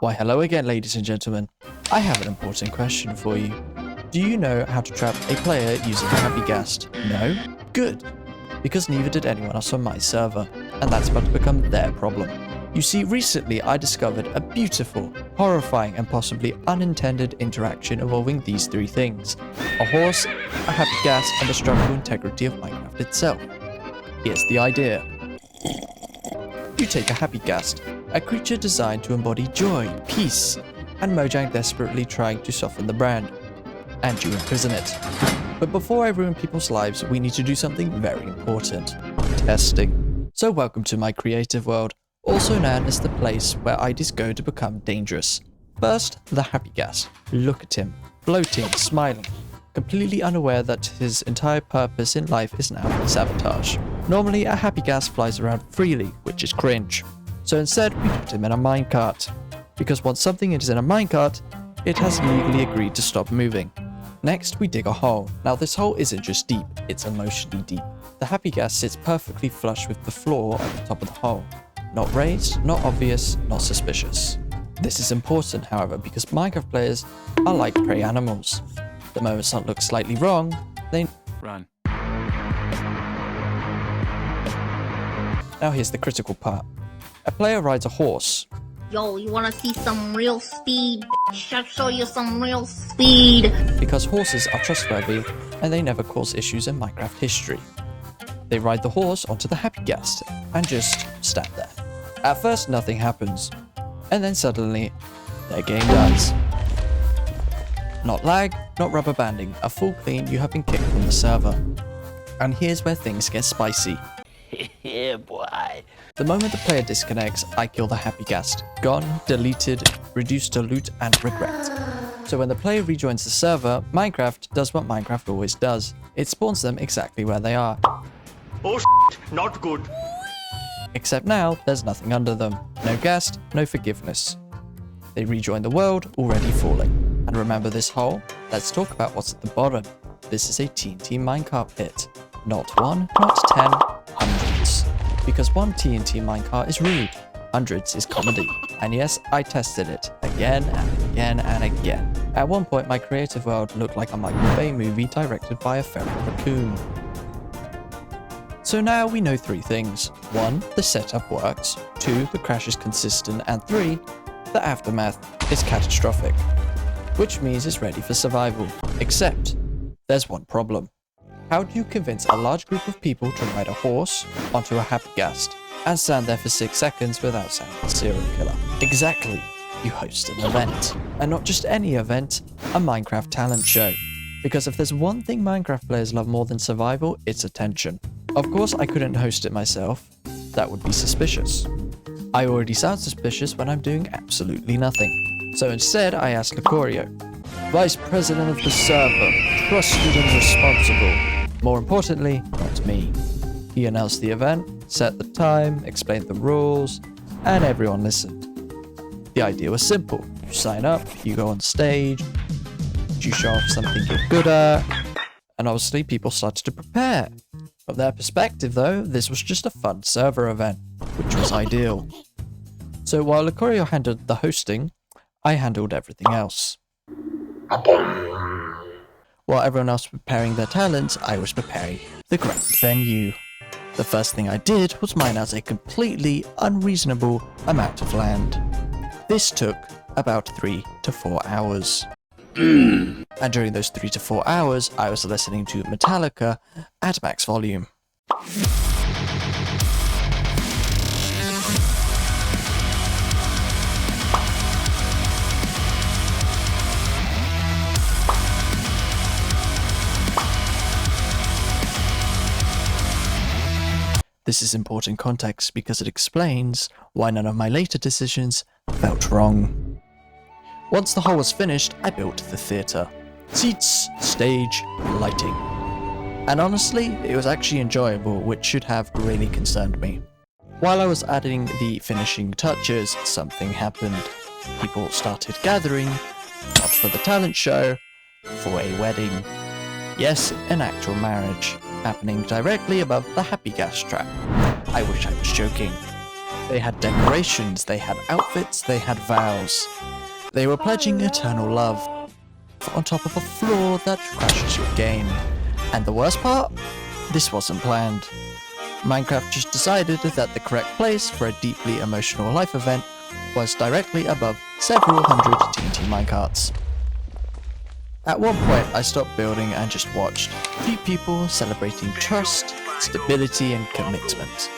Why hello again, ladies and gentlemen. I have an important question for you. Do you know how to trap a player using Happy Ghast? No? Good. Because neither did anyone else on my server, and that's about to become their problem. You see, recently I discovered a beautiful, horrifying and possibly unintended interaction involving these three things. A horse, a Happy Ghast, and the structural integrity of Minecraft itself. Here's the idea. You take a Happy Ghast, a creature designed to embody joy, peace, and Mojang desperately trying to soften the brand, and you imprison it. But before I ruin people's lives, we need to do something very important. Testing. So welcome to my creative world, also known as the place where ideas go to become dangerous. First, the Happy Ghast. Look at him, floating, smiling, completely unaware that his entire purpose in life is now sabotage. Normally, a Happy Ghast flies around freely, which is cringe. So instead, we put him in a minecart. Because once something is in a minecart, it has legally agreed to stop moving. Next, we dig a hole. Now this hole isn't just deep, it's emotionally deep. The Happy Ghast sits perfectly flush with the floor at the top of the hole. Not raised, not obvious, not suspicious. This is important, however, because Minecraft players are like prey animals. The moment something looks slightly wrong, they run. Now here's the critical part. A player rides a horse. Yo, you wanna see some real speed? I'll show you some real speed. Because horses are trustworthy and they never cause issues in Minecraft history. They ride the horse onto the Happy Ghast and just stand there. At first nothing happens, and then suddenly their game dies. Not lag, not rubber banding, a full clean, you have been kicked from the server. And here's where things get spicy. Yeah, boy. The moment the player disconnects, I kill the Happy Ghast. Gone, deleted, reduced to loot and regret. So when the player rejoins the server, Minecraft does what Minecraft always does. It spawns them exactly where they are. Oh not good. Except now, there's nothing under them. No Ghast, no forgiveness. They rejoin the world, already falling. And remember this hole? Let's talk about what's at the bottom. This is a TNT minecart pit. Not one, not 10, hundreds. Because one TNT minecart is rude, hundreds is comedy. And yes, I tested it again and again and again. At one point, my creative world looked like a Michael Bay movie directed by a feral raccoon. So now we know three things. 1, the setup works. 2, the crash is consistent. And 3, the aftermath is catastrophic. Which means it's ready for survival. Except, there's one problem. How do you convince a large group of people to ride a horse onto a Happy Ghast and stand there for 6 seconds without sounding a serial killer? Exactly, you host an event. And not just any event, a Minecraft talent show. Because if there's one thing Minecraft players love more than survival, it's attention. Of course, I couldn't host it myself. That would be suspicious. I already sound suspicious when I'm doing absolutely nothing. So instead, I asked Lucario, Vice President of the server, trusted and responsible. More importantly, not me. He announced the event, set the time, explained the rules, and everyone listened. The idea was simple. You sign up, you go on stage, you show off something you're good at, and obviously people started to prepare. From their perspective though, this was just a fun server event, which was ideal. So while Lucario handled the hosting, I handled everything else. While everyone else was preparing their talents, I was preparing the grand venue. The first thing I did was mine out a completely unreasonable amount of land. This took about 3 to 4 hours. And during those 3 to 4 hours, I was listening to Metallica at max volume. This is important context because it explains why none of my later decisions felt wrong. Once the hole was finished, I built the theatre. Seats, stage, lighting. And honestly, it was actually enjoyable, which should have really concerned me. While I was adding the finishing touches, something happened. People started gathering, not for the talent show, for a wedding. Yes, an actual marriage, happening directly above the Happy Ghast trap. I wish I was joking. They had decorations, they had outfits, they had vows. They were pledging eternal love on top of a floor that crashes your game. And the worst part? This wasn't planned. Minecraft just decided that the correct place for a deeply emotional life event was directly above several hundred TNT minecarts. At one point, I stopped building and just watched. 3 people celebrating trust, stability, and commitment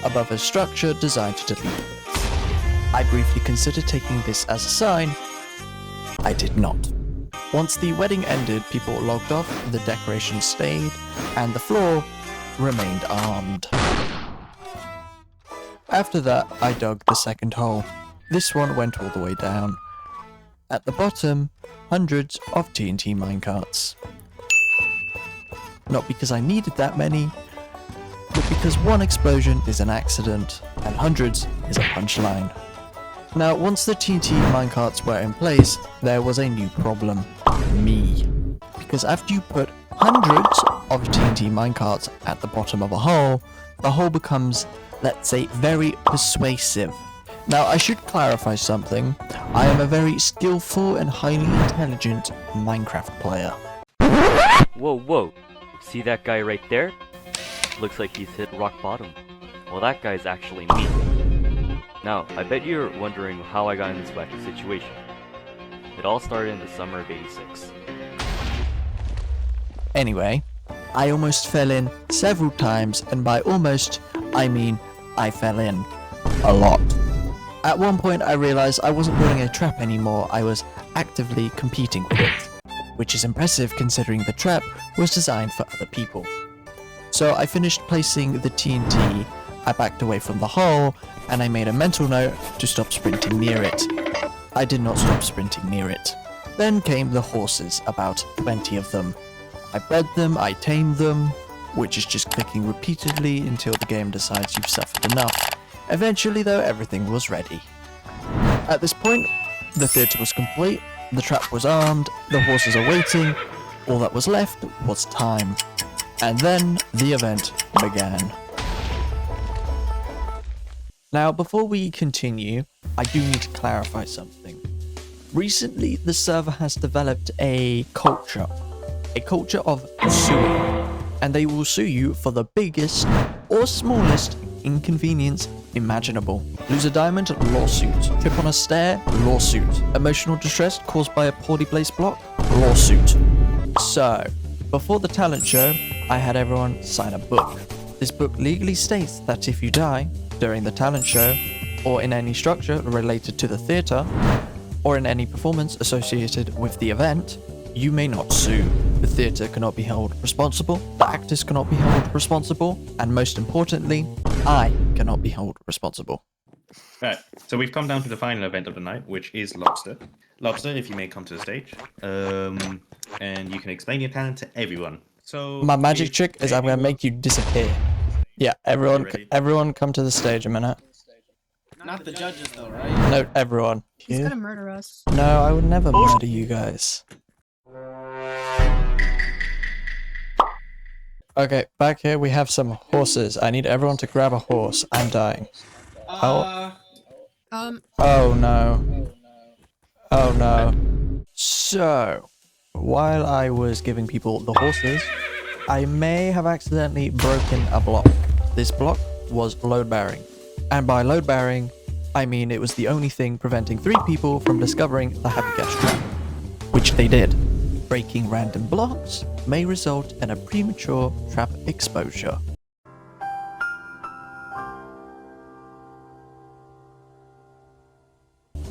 above a structure designed to delete Earth. I briefly considered taking this as a sign. I did not. Once the wedding ended, people logged off, the decorations stayed, and the floor remained armed. After that, I dug the second hole. This one went all the way down. At the bottom, hundreds of TNT minecarts. Not because I needed that many, but because one explosion is an accident, and hundreds is a punchline. Now, once the TNT minecarts were in place, there was a new problem. Me. Because after you put hundreds of TNT minecarts at the bottom of a hole, the hole becomes, let's say, very persuasive. Now, I should clarify something. I am a very skillful and highly intelligent Minecraft player. Whoa, whoa. See that guy right there? Looks like he's hit rock bottom. Well, that guy's actually me. Now, I bet you're wondering how I got in this wacky situation. It all started in the summer of '86. Anyway, I almost fell in several times, and by almost, I mean I fell in a lot. At one point I realized I wasn't building a trap anymore, I was actively competing with it. Which is impressive considering the trap was designed for other people. So I finished placing the TNT, I backed away from the hole, and I made a mental note to stop sprinting near it. I did not stop sprinting near it. Then came the horses, about 20 of them. I bred them, I tamed them, which is just clicking repeatedly until the game decides you've suffered enough. Eventually though, everything was ready. At this point, the theatre was complete, the trap was armed, the horses are waiting, all that was left was time. And then the event began. Now, before we continue, I do need to clarify something. Recently, the server has developed a culture of suing, and they will sue you for the biggest or smallest inconvenience imaginable. Lose a diamond? Lawsuit. Trip on a stair? Lawsuit. Emotional distress caused by a poorly placed block? Lawsuit. So, before the talent show, I had everyone sign a book. This book legally states that if you die during the talent show, or in any structure related to the theatre, or in any performance associated with the event, you may not sue. The theatre cannot be held responsible, the actors cannot be held responsible, and most importantly, I cannot be held responsible. Right, so we've come down to the final event of the night, which is Lobster. Lobster, if you may come to the stage, and you can explain your talent to everyone. So My magic trick is I'm going to make you disappear. Yeah, everyone come to the stage a minute. Not the judges though, right? No, everyone. He's You? gonna murder us. No, I would never murder you guys. Okay, back here we have some horses. I need everyone to grab a horse. I'm dying. Oh no. Oh no. So, while I was giving people the horses, I may have accidentally broken a block. This block was load bearing. And by load bearing, I mean it was the only thing preventing 3 people from discovering the Happy Ghast trap. Which they did. Breaking random blocks may result in a premature trap exposure.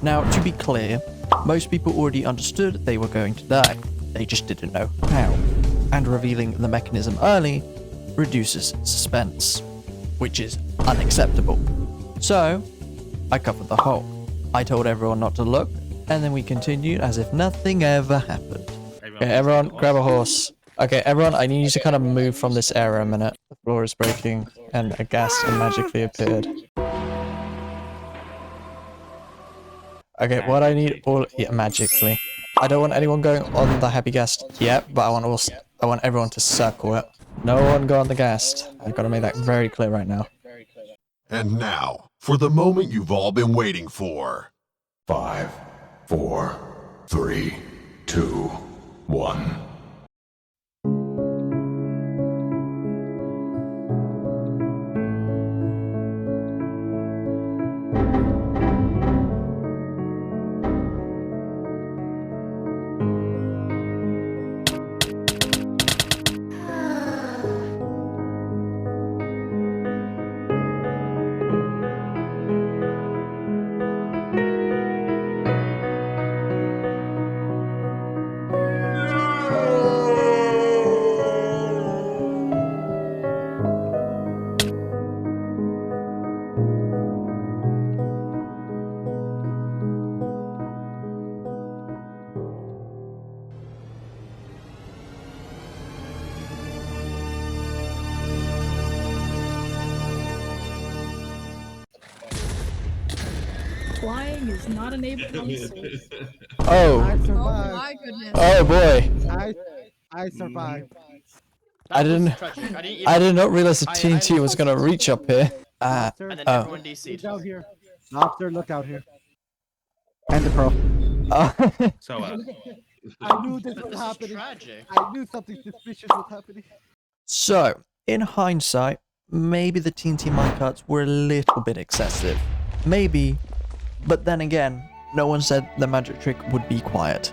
Now, to be clear, most people already understood they were going to die. They just didn't know how. And revealing the mechanism early reduces suspense, which is unacceptable. So, I covered the hole. I told everyone not to look, and then we continued as if nothing ever happened. Okay, everyone, grab a horse. Okay, everyone, I need you to kind of move from this area a minute. The floor is breaking, and a ghast magically appeared. Okay, what I need magically. I don't want anyone going on the Happy Ghast yet, but I want everyone to circle it. No one go on the ghast. I've got to make that very clear right now. And now, for the moment you've all been waiting for. 5, 4, 3, 2, 1. Flying is not enabled on this. Oh, Oh survived. my goodness. oh boy. I survived. I didn't. I did not realize the TNT was gonna reach up here. Lobster, And then Oh. everyone DC'd. look out here. Lobster, look out here. And the pro. Oh. So, I knew this was This is happening. tragic. I knew something suspicious was happening. So, in hindsight, maybe the TNT minecarts were a little bit excessive. Maybe, but then again, no one said the magic trick would be quiet.